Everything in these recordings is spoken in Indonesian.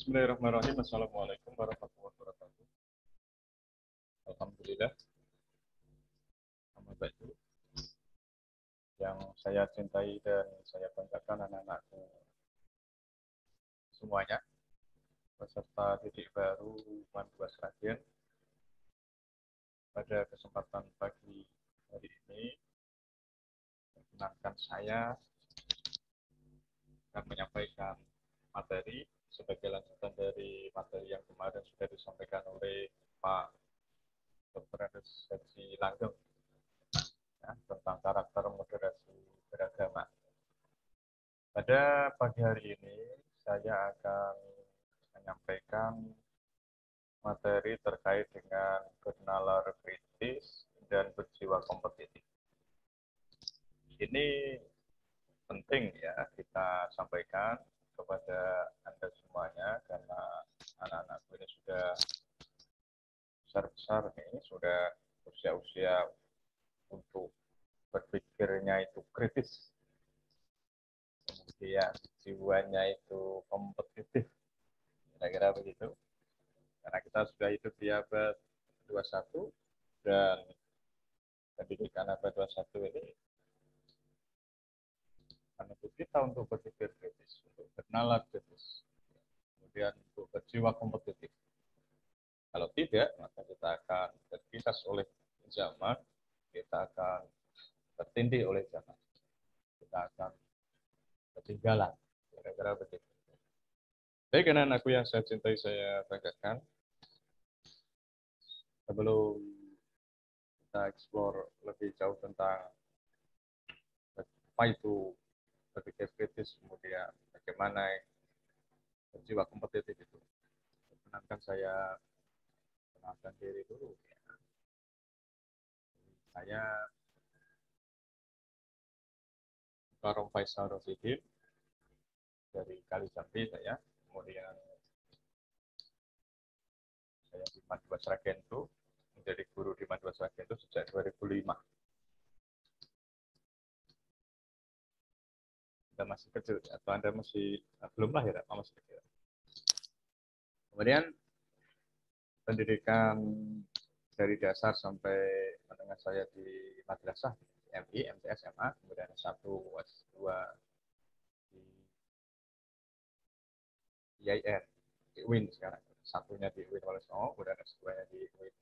Bismillahirrahmanirrahim. Assalamualaikum warahmatullahi wabarakatuh. Alhamdulillah. Nama baik yang saya cintai dan saya banggakan anak-anakku semuanya, peserta didik baru Mandua Sragen. Pada kesempatan pagi hari ini, perkenankan saya akan menyampaikan materi sebagai lanjutan dari materi yang kemarin sudah disampaikan oleh Pak Dr. Andes Haji Langgeng, ya, tentang karakter moderasi beragama. Pada pagi hari ini, saya akan menyampaikan materi terkait dengan bernalar kritis dan berjiwa kompetitif. Ini penting ya kita sampaikan kepada Anda semuanya, karena anak-anakku ini sudah besar-besar nih, sudah usia-usia untuk berpikirnya itu kritis, kemudian jiwanya itu kompetitif, kira-kira begitu. Karena kita sudah hidup di abad 21 dan pendidikan abad 21 ini menuntut kita untuk berpikir kritis, untuk bernalar kritis, kemudian untuk berjiwa kompetitif. Kalau tidak, maka kita akan terpisah oleh zaman, kita akan tertindih oleh zaman, kita akan ketinggalan, kira-kira begitu. Baik, anak-anakku yang saya cintai, saya banggakan, sebelum kita eksplor lebih jauh tentang apa itu berpikir kritis, kemudian bagaimana berjiwa kompetitif itu, perkenankan saya kenalkan diri dulu. Saya Karom Faisal Rosidin dari Kalisari saya, kemudian saya di Mandua Sragen itu menjadi guru di Mandua Sragen itu sejak 2005. Anda masih kecil atau Anda masih belum lahir atau masih kecil. Kemudian pendidikan dari dasar sampai menengah saya di madrasah MI, MTS, SMA, kemudian S1, S2 di IAIN, di UIN sekarang. Satunya di UIN Wonosobo, kemudian S2-nya di UIN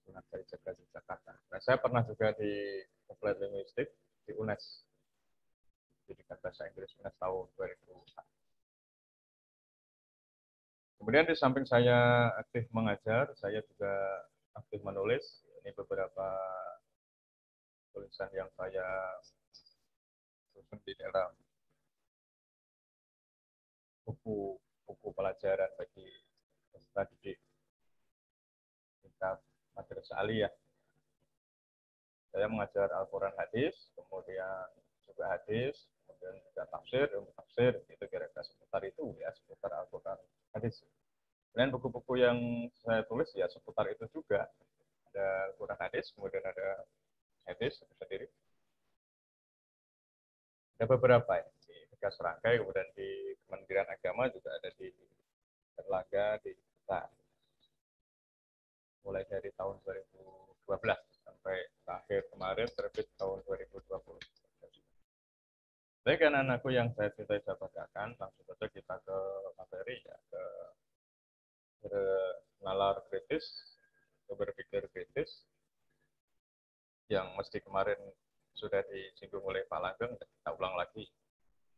Sunan Kalijaga Jakarta. Nah, saya pernah juga di Apply Linguistik di UNES, pendidikan bahasa Inggris UNES tahun 2004. Kemudian di samping saya aktif mengajar, saya juga aktif menulis. Ini beberapa tulisan yang saya susun di dalam buku pelajaran bagi peserta didik tingkat madrasah aliyah. Saya mengajar Al-Quran hadis, kemudian juga hadis, kemudian juga tafsir, ilmu tafsir, itu kira-kira seputar itu ya, seputar Al-Quran hadis. Kemudian buku-buku yang saya tulis ya seputar itu juga. Ada Al-Quran hadis, kemudian ada hadis itu sendiri. Ada beberapa ya, di Tegas Serangkai, kemudian di Kementerian Agama juga ada di Erlangga, di kita. Mulai dari tahun 2012 sampai akhir kemarin terbit tahun 2020. Baik, anak-anakku yang saya cintai, saya banggakan, langsung saja kita ke materi ya, ke bernalar kritis, ke berpikir kritis, yang mesti kemarin sudah disinggung oleh Pak Langgeng, kita ulang lagi,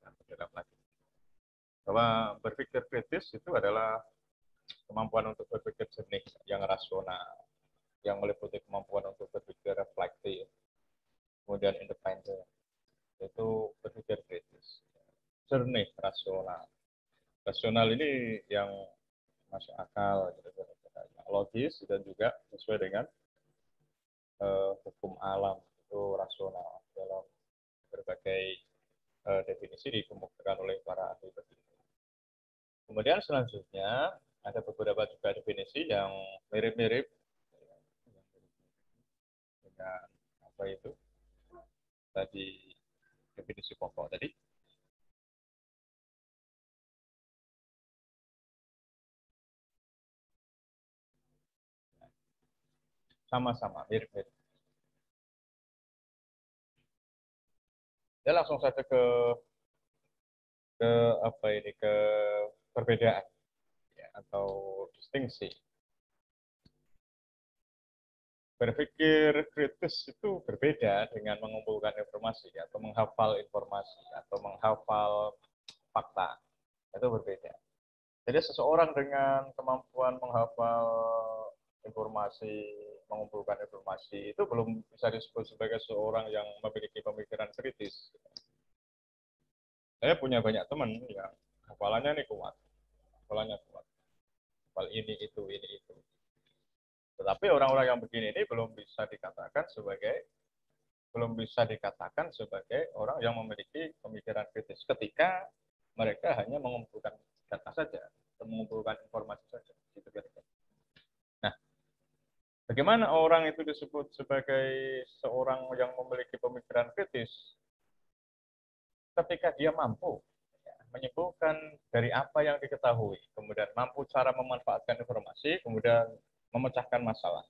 dan berdalam lagi. Bahwa berpikir kritis itu adalah kemampuan untuk berpikir jernih, yang rasional, yang meliputi kemampuan untuk berpikir reflektif, kemudian independen, itu berpikir kritis, jernih, rasional. Rasional ini yang masuk akal, logis, dan juga sesuai dengan hukum alam, itu rasional dalam berbagai definisi dikemukakan oleh para ahli berpikir. Kemudian selanjutnya ada beberapa juga definisi yang mirip-mirip dengan apa itu tadi, definisi pokok tadi. sama-sama mirip-mirip. Ya langsung saja ke apa ini ke perbedaan ya, atau distingsi. Berpikir kritis itu berbeda dengan mengumpulkan informasi atau menghafal informasi atau menghafal fakta. Itu berbeda. Jadi seseorang dengan kemampuan menghafal informasi, mengumpulkan informasi itu belum bisa disebut sebagai seorang yang memiliki pemikiran kritis. Saya punya banyak teman yang hafalannya nih kuat, hafalannya kuat, hafal ini itu. Tetapi orang-orang yang begini ini belum bisa dikatakan sebagai orang yang memiliki pemikiran kritis ketika mereka hanya mengumpulkan data saja, atau mengumpulkan informasi saja. Gitu kira-kira. Nah, bagaimana orang itu disebut sebagai seorang yang memiliki pemikiran kritis ketika dia mampu ya, menyimpulkan dari apa yang diketahui, kemudian mampu cara memanfaatkan informasi, kemudian memecahkan masalah,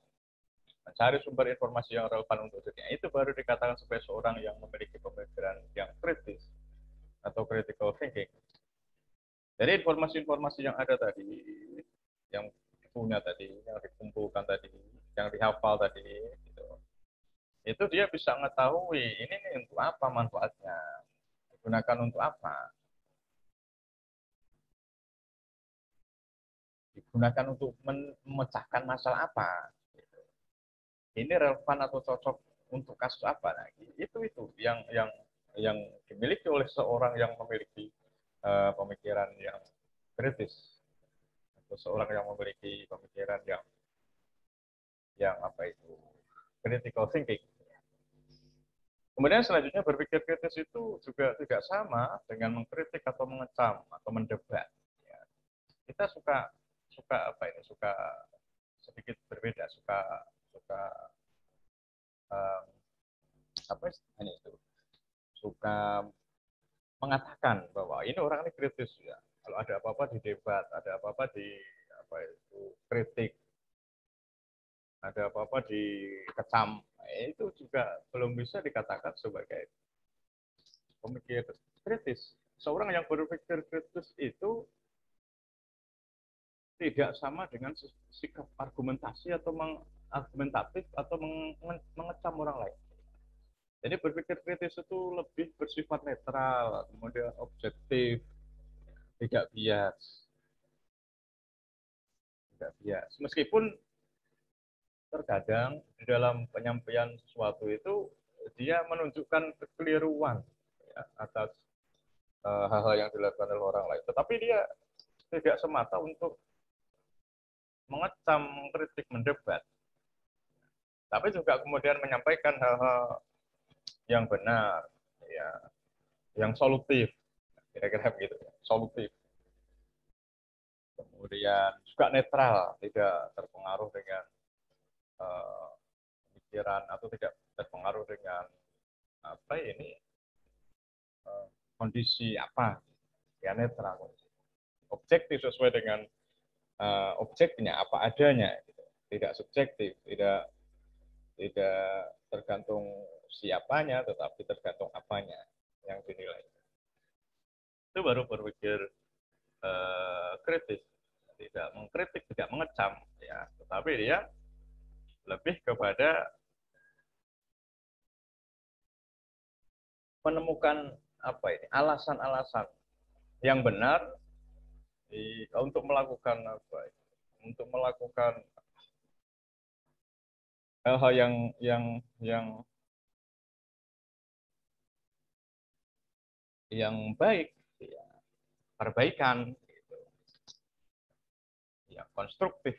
mencari sumber informasi yang relevan untuk dirinya. Itu baru dikatakan sebagai seorang yang memiliki pemikiran yang kritis atau critical thinking. Jadi informasi-informasi yang ada tadi, yang punya tadi, yang dikumpulkan tadi, yang dihafal tadi, gitu, itu dia bisa mengetahui ini nih untuk apa manfaatnya, digunakan untuk apa, digunakan untuk memecahkan masalah apa, ini relevan atau cocok untuk kasus apa lagi. Itu yang dimiliki oleh seorang yang memiliki pemikiran yang kritis atau seorang yang memiliki pemikiran yang apa itu critical thinking. Kemudian selanjutnya berpikir kritis itu juga tidak sama dengan mengkritik atau mengecam atau mendebat. Ya. Kita suka suka apa ini suka sedikit berbeda, suka suka um, apa istilahnya itu suka mengatakan bahwa ini orang ini kritis ya. Kalau ada apa-apa di debat, ada apa-apa di apa itu kritik, ada apa-apa di kecam, itu juga belum bisa dikatakan sebagai pemikir kritis. Seorang yang berpikir kritis itu tidak sama dengan sikap argumentasi atau mengargumentatif atau mengecam orang lain. Jadi berpikir kritis itu lebih bersifat netral, kemudian objektif, tidak bias, tidak bias. Meskipun terkadang di dalam penyampaian sesuatu itu dia menunjukkan kekeliruan ya, atas hal-hal yang dilakukan oleh orang lain. Tetapi dia tidak semata untuk mengecam, mengkritik, mendebat, tapi juga kemudian menyampaikan hal-hal yang benar, ya, yang solutif, kira-kira begitu, solutif. Kemudian juga netral, tidak terpengaruh dengan uh, pemikiran atau tidak terpengaruh dengan apa ini kondisi apa, ya netral, objektif sesuai dengan objeknya apa adanya, gitu. Tidak subjektif, tidak tergantung siapanya, tetapi tergantung apanya yang dinilai. Itu baru berpikir kritis, tidak mengkritik, tidak mengecam, ya, tetapi dia lebih kepada menemukan apa ini alasan-alasan yang benar untuk melakukan apa untuk melakukan hal-hal yang yang baik, ya, perbaikan, gitu, yang konstruktif.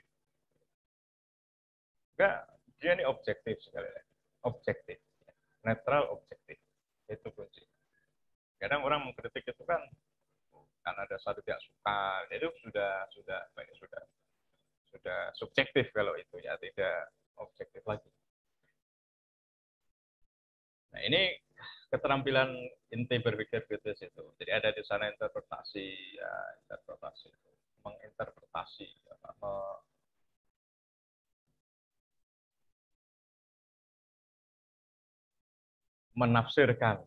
Enggak, dia ini objektif sekali lagi, objektif, netral, objektif, itu kunci. Kadang orang mengkritik itu kan karena ada satu tidak suka, itu sudah baik, sudah subjektif kalau itu ya, tidak objektif lagi. Nah ini keterampilan inti berpikir kritis itu. Jadi ada di sana interpretasi, ya, interpretasi, menginterpretasi, menafsirkan.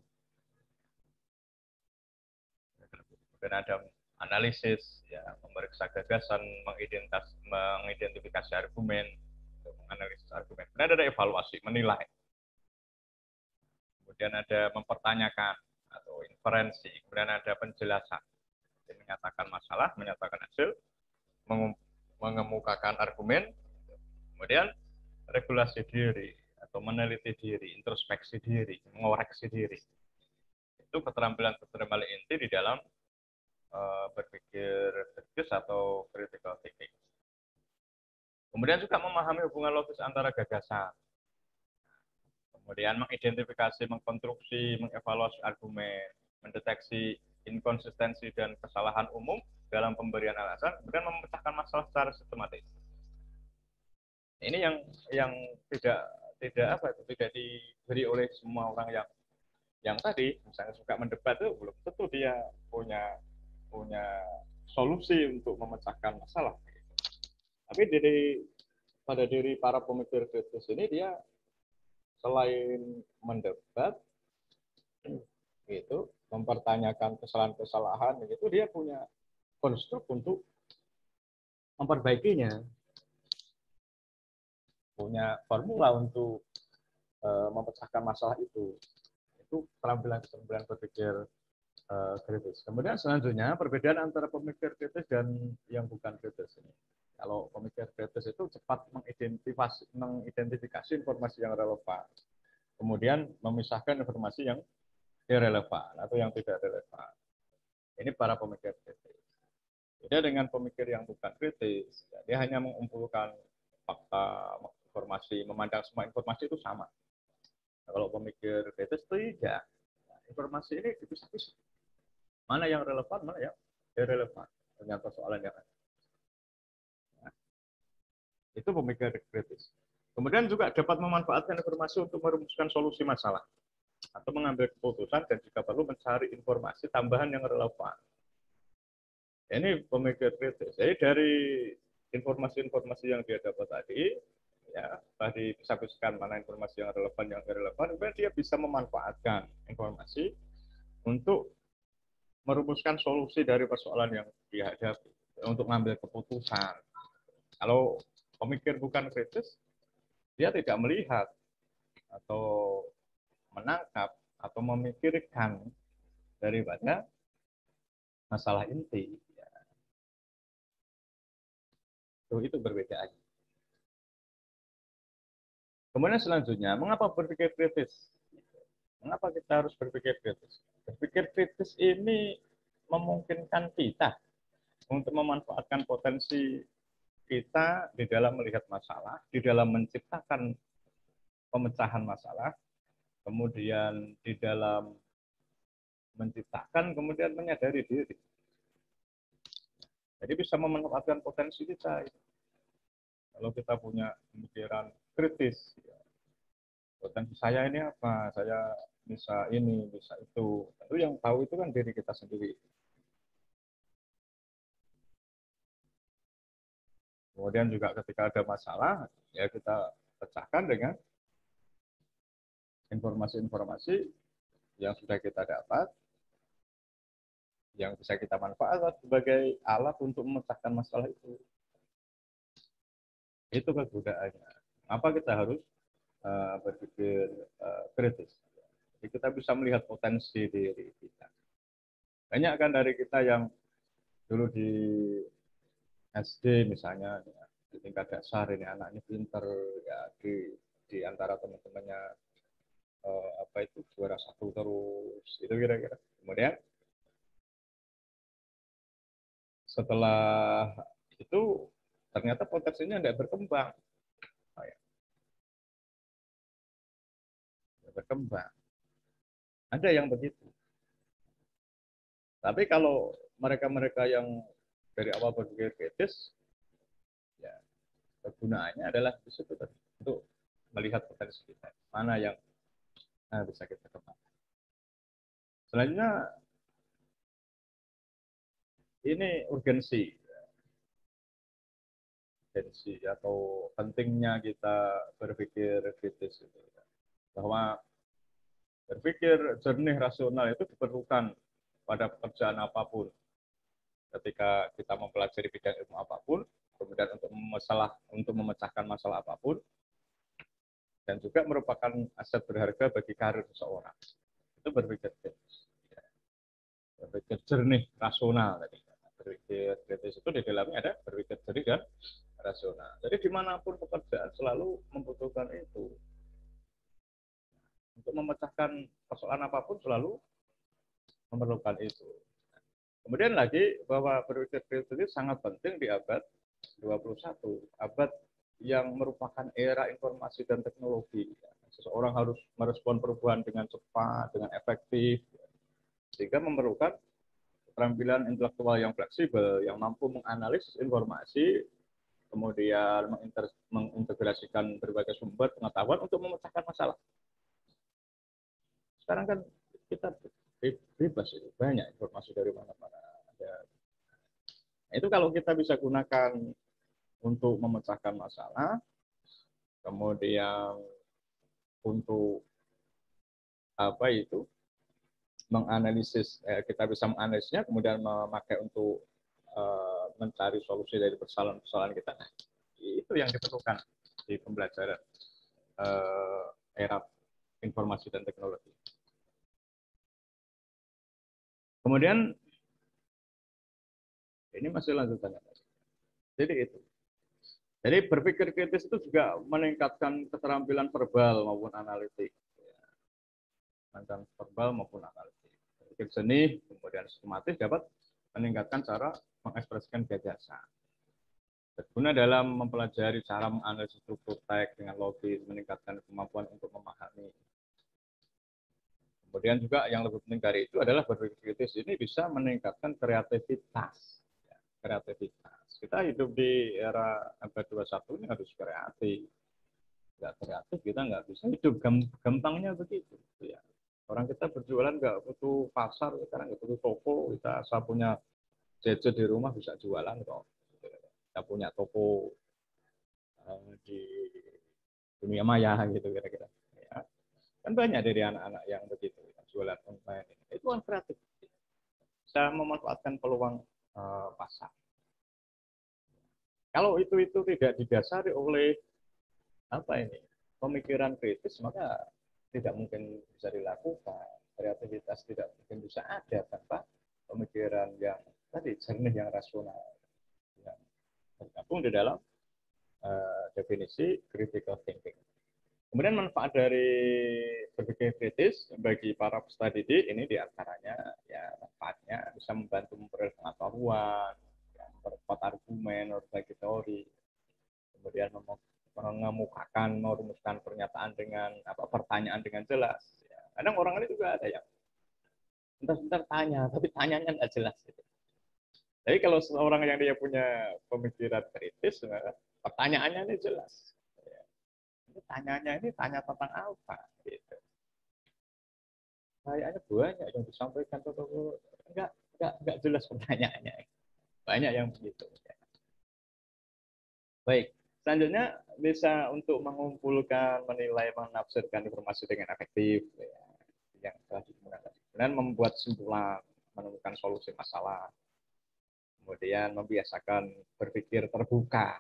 Kemudian ada analisis, ya, memeriksa gagasan, mengidentifikasi argumen, menganalisis argumen. Kemudian ada evaluasi, menilai. Kemudian ada mempertanyakan atau inferensi. Kemudian ada penjelasan, menyatakan masalah, menyatakan hasil, mengemukakan argumen. Kemudian regulasi diri atau meneliti diri, introspeksi diri, mengoreksi diri. Itu keterampilan-keterampilan inti di dalam berpikir kritis atau critical thinking. Kemudian juga memahami hubungan logis antara gagasan. Kemudian mengidentifikasi, mengkonstruksi, mengevaluasi argumen, mendeteksi inkonsistensi dan kesalahan umum dalam pemberian alasan, kemudian memecahkan masalah secara sistematis. Ini yang tidak diberi oleh semua orang yang tadi misalnya suka mendebat itu belum tentu dia punya solusi untuk memecahkan masalah. Tapi pada diri para pemikir kritis ini dia selain mendebat itu mempertanyakan kesalahan-kesalahan itu dia punya konstruk untuk memperbaikinya, punya formula untuk memecahkan masalah itu keterampilan berpikir kritis. Kemudian selanjutnya perbedaan antara pemikir kritis dan yang bukan kritis ini. Kalau pemikir kritis itu cepat mengidentifikasi informasi yang relevan, kemudian memisahkan informasi yang irrelevan atau yang tidak relevan. Ini para pemikir kritis. Beda dengan pemikir yang bukan kritis, dia hanya mengumpulkan fakta, informasi, memandang semua informasi itu sama. Kalau pemikir kritis tidak, informasi ini dipisah-pisah. Mana yang relevan, mana yang irrelevan dengan persoalan yang ada. Itu pemikir kritis. Kemudian juga dapat memanfaatkan informasi untuk merumuskan solusi masalah atau mengambil keputusan dan jika perlu mencari informasi tambahan yang relevan. Ini pemikir kritis. Jadi dari informasi-informasi yang dia dapat tadi, ya tadi bisa-bisakan mana informasi yang relevan, yang irrelevan, kemudian dia bisa memanfaatkan informasi untuk merumuskan solusi dari persoalan yang dihadapi untuk mengambil keputusan. Kalau pemikir bukan kritis, dia tidak melihat atau menangkap atau memikirkan daripada masalah inti. Itu berbeda aja. Kemudian selanjutnya, mengapa berpikir kritis? Mengapa kita harus berpikir kritis? Berpikir kritis ini memungkinkan kita untuk memanfaatkan potensi kita di dalam melihat masalah, di dalam menciptakan pemecahan masalah, kemudian di dalam menciptakan, kemudian menyadari diri. Jadi bisa memanfaatkan potensi kita. Kalau kita punya pemikiran kritis, potensi saya ini apa? Saya bisa ini, bisa itu. Tentu yang tahu itu kan diri kita sendiri. Kemudian juga ketika ada masalah, ya kita pecahkan dengan informasi-informasi yang sudah kita dapat, yang bisa kita manfaatkan sebagai alat untuk memecahkan masalah itu. Itu kegunaannya. Apa kita harus berpikir kritis? Jadi kita bisa melihat potensi diri kita. Banyak kan dari kita yang dulu di SD misalnya, ya, di tingkat dasar ini anaknya pinter, ya di antara teman-temannya apa itu juara satu terus, itu kira-kira. Kemudian setelah itu ternyata potensinya tidak berkembang, berkembang. Ada yang begitu. Tapi kalau mereka-mereka yang dari awal berpikir kritis, ya kegunaannya adalah di situ untuk melihat potensi kita, mana yang bisa kita kembangkan. Selanjutnya ini urgensi atau pentingnya kita berpikir kritis itu, bahwa Berpikir jernih rasional itu diperlukan pada pekerjaan apapun. Ketika kita mempelajari bidang ilmu apapun, kemudian untuk memecahkan masalah apapun, dan juga merupakan aset berharga bagi karir seseorang. Itu berpikir kritis. Berpikir jernih, rasional tadi. Berpikir kritis itu di dalamnya ada berpikir jernih dan rasional. Jadi dimanapun pekerjaan selalu membutuhkan itu. Untuk memecahkan persoalan apapun selalu memerlukan itu. Kemudian lagi bahwa berpikir kritis itu sangat penting di abad 21, abad yang merupakan era informasi dan teknologi. Seseorang harus merespon perubahan dengan cepat, dengan efektif, sehingga memerlukan keterampilan intelektual yang fleksibel, yang mampu menganalisis informasi, kemudian mengintegrasikan berbagai sumber pengetahuan untuk memecahkan masalah. Sekarang kan kita bebas itu, banyak informasi dari mana-mana. Nah, itu kalau kita bisa gunakan untuk memecahkan masalah, kemudian untuk apa itu menganalisis, kita bisa menganalisisnya, kemudian memakai untuk mencari solusi dari persoalan-persoalan kita. Nah, itu yang diperlukan di pembelajaran era informasi dan teknologi. Kemudian ini masih lanjutannya. Jadi itu. Jadi berpikir kritis itu juga meningkatkan keterampilan verbal maupun analitik. Tentang verbal maupun analitik. Berpikir jernih, kemudian sistematis dapat meningkatkan cara mengekspresikan gagasan. Berguna dalam mempelajari cara menganalisis struktur teks dengan logis, meningkatkan kemampuan untuk memahami. Kemudian juga yang lebih penting dari itu adalah berpikir kritis ini bisa meningkatkan kreativitas. Kreativitas. Kita hidup di era abad 21 ini harus kreatif. Nggak kreatif kita nggak bisa hidup, gampangnya begitu. Ya. Orang kita berjualan nggak butuh pasar, sekarang nggak butuh toko, kita asal punya gadget di rumah bisa jualan kok. Kita punya toko di dunia maya gitu kira-kira. Ya. Kan banyak dari anak-anak yang begitu, jualan online. Itu kan kreatif. Bisa memanfaatkan peluang pasar. Kalau itu tidak didasari oleh apa ini pemikiran kritis, maka tidak mungkin bisa dilakukan. Kreativitas tidak mungkin bisa ada tanpa pemikiran yang tadi jernih, yang rasional, yang tergabung di dalam definisi critical thinking. Kemudian manfaat dari berpikir kritis bagi para peserta didik ini diantaranya ya manfaatnya bisa membantu memperoleh pengetahuan, ya, memperkuat argumen, berbagi teori, kemudian mengemukakan, merumuskan pernyataan dengan pertanyaan dengan jelas. Ya. Kadang orang ini juga ada yang sebentar tanya, tapi tanyanya nggak jelas. Gitu. Jadi kalau seorang yang dia punya pemikiran kritis, pertanyaannya ini jelas. Ini tanyanya ini tanya tentang apa? Gitu. Kayaknya banyak yang disampaikan, nggak jelas pertanyaannya. Banyak yang begitu. Baik, selanjutnya bisa untuk mengumpulkan, menilai, menafsirkan informasi dengan efektif, ya, yang telah digunakan. Dan membuat kesimpulan, menemukan solusi masalah. Kemudian membiasakan berpikir terbuka.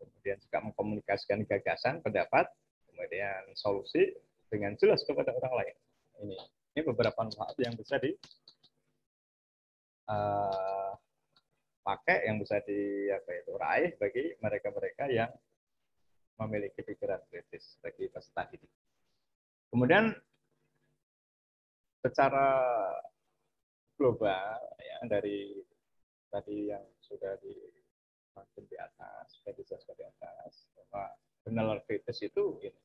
Kemudian juga mengkomunikasikan gagasan, pendapat, kemudian solusi dengan jelas kepada orang lain. Ini beberapa manfaat yang bisa dipakai, yang bisa raih bagi mereka-mereka yang memiliki pikiran kritis bagi peserta didik. Kemudian secara global ya, dari tadi yang sudah di atas, sudah dijelaskan di atas, bahwa benar kritis itu ini,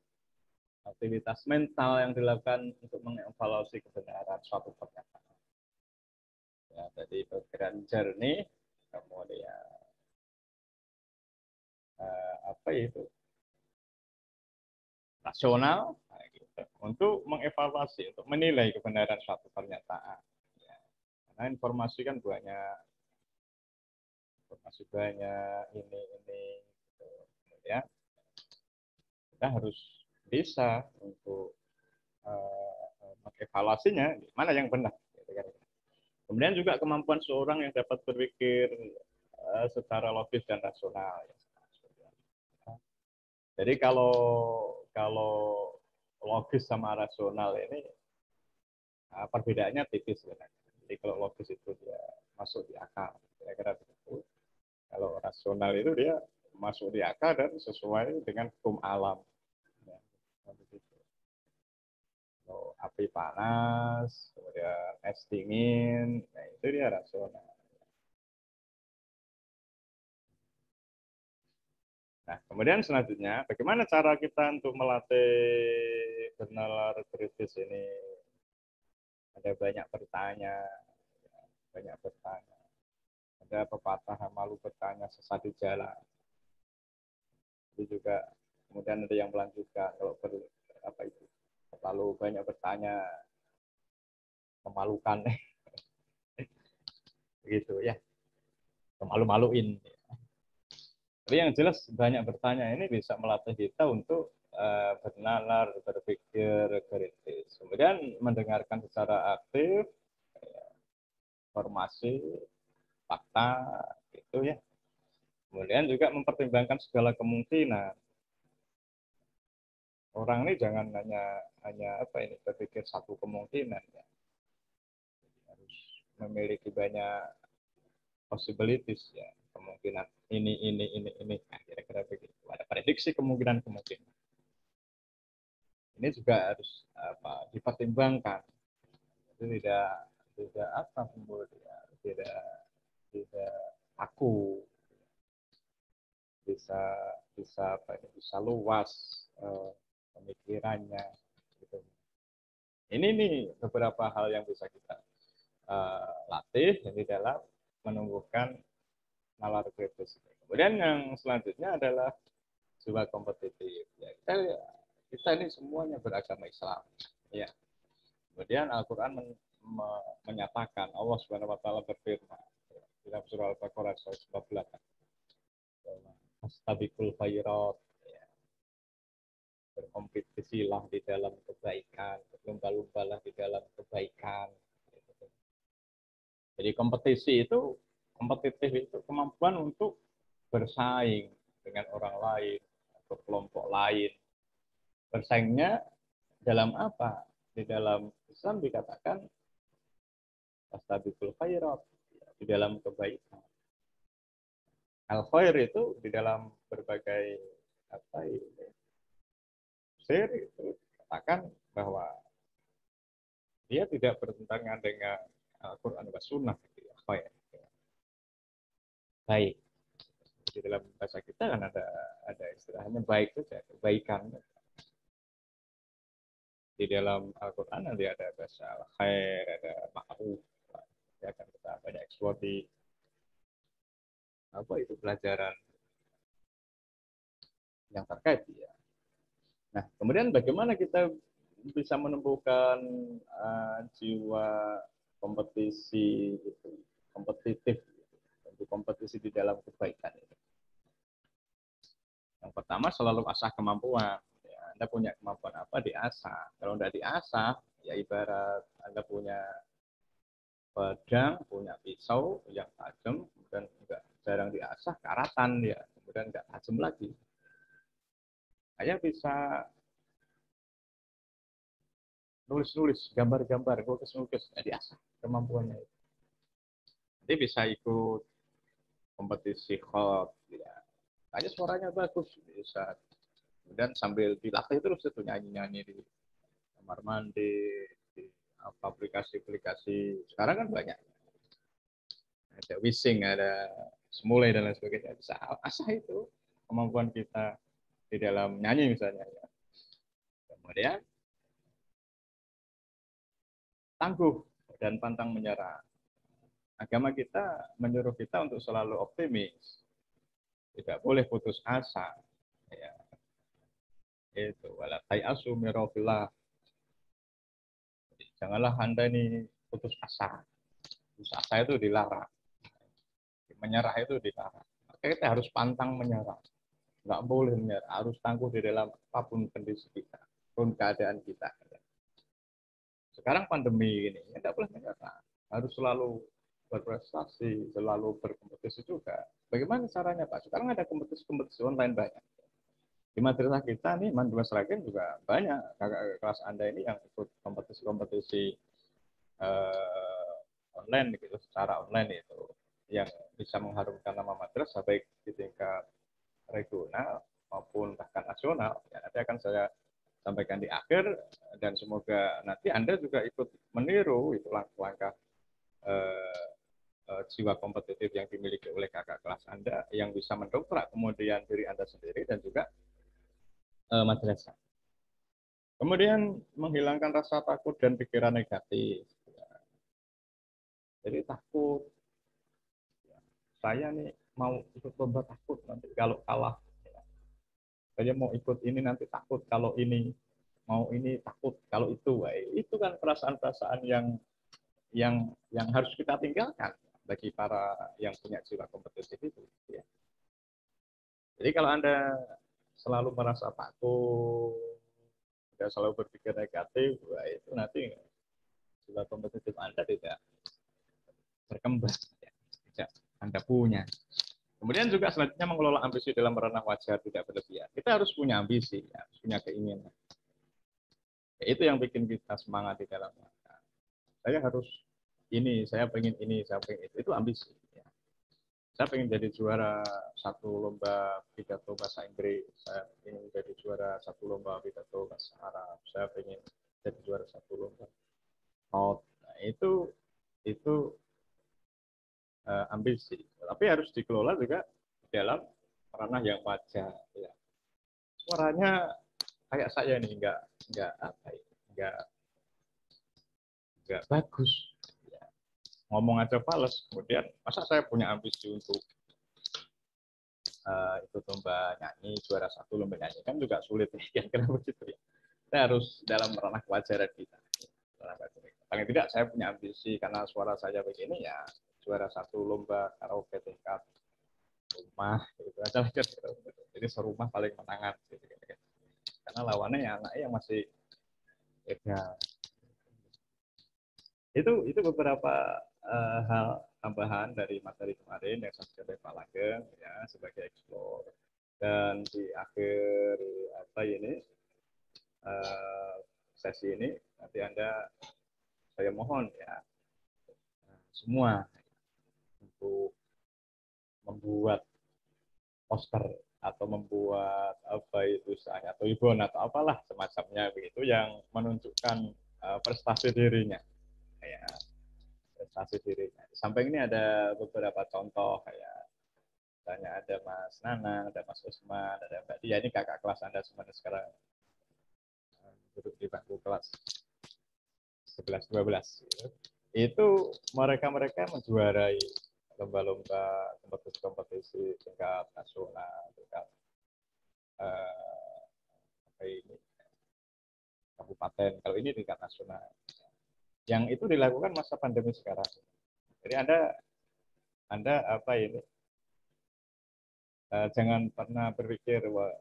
aktivitas mental yang dilakukan untuk mengevaluasi kebenaran suatu pernyataan. Ya, jadi pikiran jernih, kemudian apa itu rasional, nah, gitu, untuk mengevaluasi, untuk menilai kebenaran suatu pernyataan. Ya. Karena informasi kan banyak, ini gitu. Kemudian kita harus bisa untuk mengevaluasinya mana yang benar. Kemudian juga kemampuan seorang yang dapat berpikir secara logis dan rasional. Jadi kalau kalau logis sama rasional ini perbedaannya tipis sebenarnya. Jadi kalau logis itu dia masuk di akal, kira-kira begitu. Kalau rasional itu dia masuk di akal dan sesuai dengan hukum alam. Ya, begitu. Kalau api panas, kemudian es dingin, nah itu dia rasional. Nah, kemudian selanjutnya, bagaimana cara kita untuk melatih bernalar kritis ini? Ada banyak bertanya, banyak bertanya. Ada pepatah malu bertanya sesat di jalan. Itu juga kemudian ada yang melanjutkan kalau apa itu terlalu banyak bertanya memalukan begitu ya, malu-maluin. Tapi yang jelas banyak bertanya ini bisa melatih kita untuk bernalar, berpikir kritis. Kemudian mendengarkan secara aktif informasi, fakta, gitu ya. Kemudian juga mempertimbangkan segala kemungkinan. Orang ini jangan hanya apa ini berpikir satu kemungkinan ya. Harus memiliki banyak possibilities ya, kemungkinan ini. Nah, kira-kira begitu. Ada prediksi kemungkinan. Ini juga harus dipertimbangkan. Itu tidak apa kemudian tidak aku bisa bisa luas pemikirannya gitu. Ini nih beberapa hal yang bisa kita latih di dalam menumbuhkan nalar kritis. Kemudian yang selanjutnya adalah jiwa kompetitif. Ya, kita ini semuanya beragama Islam. Ya. Kemudian Al-Quran menyatakan Allah Subhanahu Wa Taala berfirman dalam surah Al-Baqarah 114. Astabiqul khairat, ya. Berkompetisilah di dalam kebaikan, berlomba-lombalah di dalam kebaikan. Jadi kompetitif itu kemampuan untuk bersaing dengan orang lain atau kelompok lain. Bersaingnya dalam apa? Di dalam Islam dikatakan astabiqul khairat, di dalam kebaikan. Al-khair itu di dalam berbagai apa ini, seri itu katakan bahwa dia tidak bertentangan dengan Al-Quran dan Sunnah. Gitu ya. Khair. Baik. Di dalam bahasa kita kan ada istilahnya baik saja, kebaikan. Di dalam Al-Quran nanti ada bahasa khair, ada ma'ruf. Ya kan kita banyak eksplor di apa itu pelajaran yang terkait ya. Nah, kemudian bagaimana kita bisa menumbuhkan jiwa kompetisi itu, kompetitif, untuk kompetisi di dalam kebaikan itu. Yang pertama selalu asah kemampuan. Ya, Anda punya kemampuan apa diasah. Kalau tidak diasah, ya ibarat Anda punya pedang, punya pisau yang tajam, dan enggak jarang diasah, karatan ya, kemudian enggak tajam lagi. Saya bisa nulis-nulis, gambar-gambar, lukis-lukis, ya diasah kemampuannya. Nanti bisa ikut kompetisi khot, ya. Hanya suaranya bagus, bisa. Kemudian sambil dilatih terus itu nyanyi-nyanyi di kamar mandi, di aplikasi-aplikasi. Sekarang kan banyak. Ada Wishing, ada Semulai, dan lain sebagainya. Bisa asah itu kemampuan kita di dalam nyanyi misalnya. Ya. Kemudian tangguh dan pantang menyerah. Agama kita menyuruh kita untuk selalu optimis. Tidak boleh putus asa. Ya. Itu wala tayasu mirofillah. Janganlah Anda ini putus asa. Putus asa itu dilarang. Menyerah itu dilarang. Maka kita harus pantang menyerah. Nggak boleh menyerah. Harus tangguh di dalam apapun kondisi kita. Pun keadaan kita. Sekarang pandemi ini, tidak boleh menyerah. Harus selalu berprestasi, selalu berkompetisi juga. Bagaimana caranya Pak? Sekarang ada kompetisi-kompetisi online banyak. Di madrasah kita nih, Mandua Seragen juga banyak kakak kelas Anda ini yang ikut kompetisi-kompetisi online gitu, secara online itu yang bisa mengharumkan nama madrasah baik di tingkat regional maupun bahkan nasional. Ya, nanti akan saya sampaikan di akhir dan semoga nanti Anda juga ikut meniru itu langkah-langkah jiwa kompetitif yang dimiliki oleh kakak kelas Anda yang bisa mendongkrak kemudian diri Anda sendiri dan juga madrasah. Kemudian menghilangkan rasa takut dan pikiran negatif. Jadi takut, saya nih mau ikut lomba takut nanti kalau kalah. Saya mau ikut ini nanti takut kalau ini, mau ini takut kalau itu. Itu kan perasaan-perasaan yang harus kita tinggalkan bagi para yang punya jiwa kompetitif itu. Ya. Jadi kalau Anda selalu merasa takut, tidak selalu berpikir negatif, itu nanti jiwa kompetitif Anda tidak berkembang, ya. Tidak Anda punya. Kemudian juga selanjutnya mengelola ambisi dalam ranah wajar tidak berlebihan. Kita harus punya ambisi, ya, harus punya keinginan. Ya, itu yang bikin kita semangat di dalam. Saya harus ini, saya pengen ini, saya pengen itu ambisi. Ya. Saya pengen jadi juara satu lomba pidato bahasa Inggris, saya pengen jadi juara satu lomba pidato bahasa Arab, saya pengen jadi juara satu lomba not. Nah, itu ambisi, tapi harus dikelola juga dalam ranah yang wajar. Ya. Suaranya kayak saya nih nggak apa ya, nggak bagus. Ya. Ngomong aja fales. Kemudian masa saya punya ambisi untuk ikut lomba nyanyi juara satu lomba nyanyi kan juga sulit ya, kira begitu ya. Kita harus dalam ranah kewajaran kita. Paling tidak saya punya ambisi karena suara saya begini ya juara satu lomba karaoke tingkat rumah gitu aja lah. Jadi serumah paling menangan gitu. Karena lawannya ya anaknya yang masih ya. Itu beberapa hal tambahan dari materi kemarin yang saya sudah Pak Langgeng ya sebagai explore. Dan di akhir apa ini sesi ini nanti Anda saya mohon ya semua untuk membuat poster atau membuat apa itu saya atau ibon atau apalah semacamnya begitu yang menunjukkan prestasi dirinya ya prestasi dirinya. Di samping ini ada beberapa contoh kayak misalnya ada Mas Nana, ada Mas Usman, ada Mbak Dia, ini kakak kelas Anda semuanya sekarang duduk di bangku kelas 11-12 gitu. Itu mereka-mereka menjuarai lomba-lomba kompetisi-kompetisi tingkat nasional, tingkat ini kabupaten. Kalau ini tingkat nasional. Yang itu dilakukan masa pandemi sekarang. Jadi Anda apa ini? Jangan pernah berpikir wah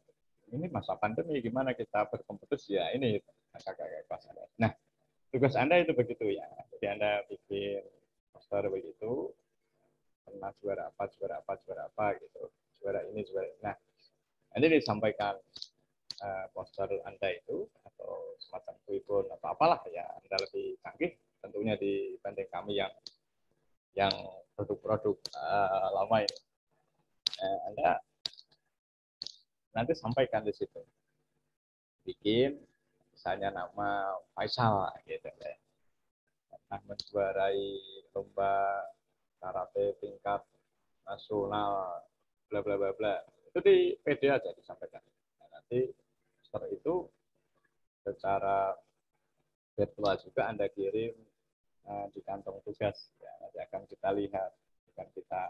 ini masa pandemi gimana kita berkompetisi ya ini kakak-kakak kelas Anda. Nah tugas Anda itu begitu ya. Jadi Anda bikin poster begitu, pernah juara apa gitu, juara ini juara. Nah nanti disampaikan poster Anda itu atau semacam kuikon atau apalah ya Anda lebih canggih tentunya dibanding kami yang produk-produk lama ini. Anda nanti sampaikan di situ. Bikin misalnya nama Faisal gitu ya. Pernah menjuarai lomba karate tingkat nasional bla bla bla bla. Itu di PD aja disampaikan. Nah, nanti setelah itu secara virtual juga Anda kirim di kantong tugas. Ya, nanti akan kita lihat, akan kita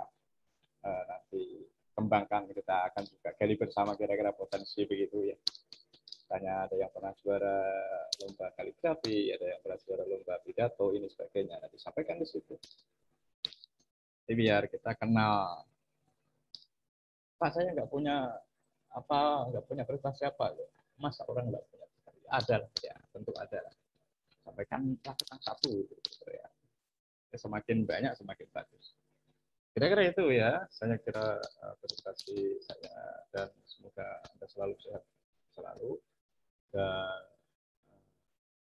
nanti kembangkan, kita akan juga gali bersama kira-kira potensi begitu ya. Misalnya ada yang pernah juara lomba kaligrafi, ada yang pernah juara lomba pidato, ini sebagainya. Nanti sampaikan di situ. Jadi biar kita kenal. Pak saya nggak punya nggak punya prestasi apa. Masa orang nggak punya prestasi? Ada lah ya, tentu ada. sampaikan lakukan satu gitu ya. Semakin banyak semakin bagus. Kira-kira itu ya, saya kira presentasi saya dan semoga Anda selalu sehat selalu dan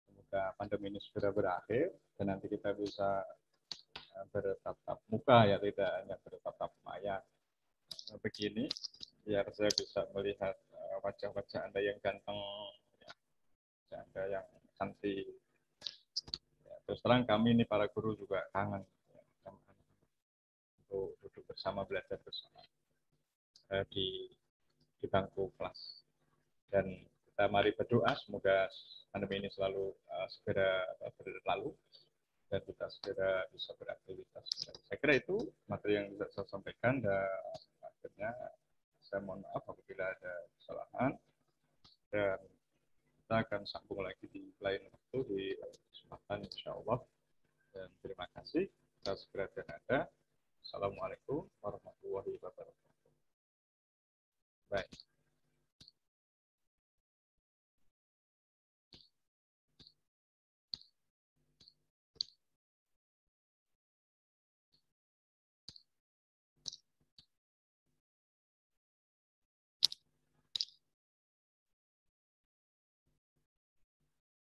semoga pandemi ini segera berakhir dan nanti kita bisa bertatap muka ya, tidak hanya bertatap maya begini, biar saya bisa melihat wajah-wajah Anda yang ganteng, wajah Anda yang cantik. Ya, terus terang kami ini para guru juga kangen ya, untuk duduk bersama, belajar bersama di bangku kelas. Dan kita mari berdoa semoga pandemi ini selalu segera berlalu dan kita segera bisa beraktivitas. Saya kira itu materi yang bisa saya sampaikan dan akhirnya saya mohon maaf apabila ada kesalahan dan kita akan sambung lagi di lain waktu di kesempatan insya Allah dan terima kasih atas perhatian Anda. Assalamualaikum warahmatullahi wabarakatuh. Baik.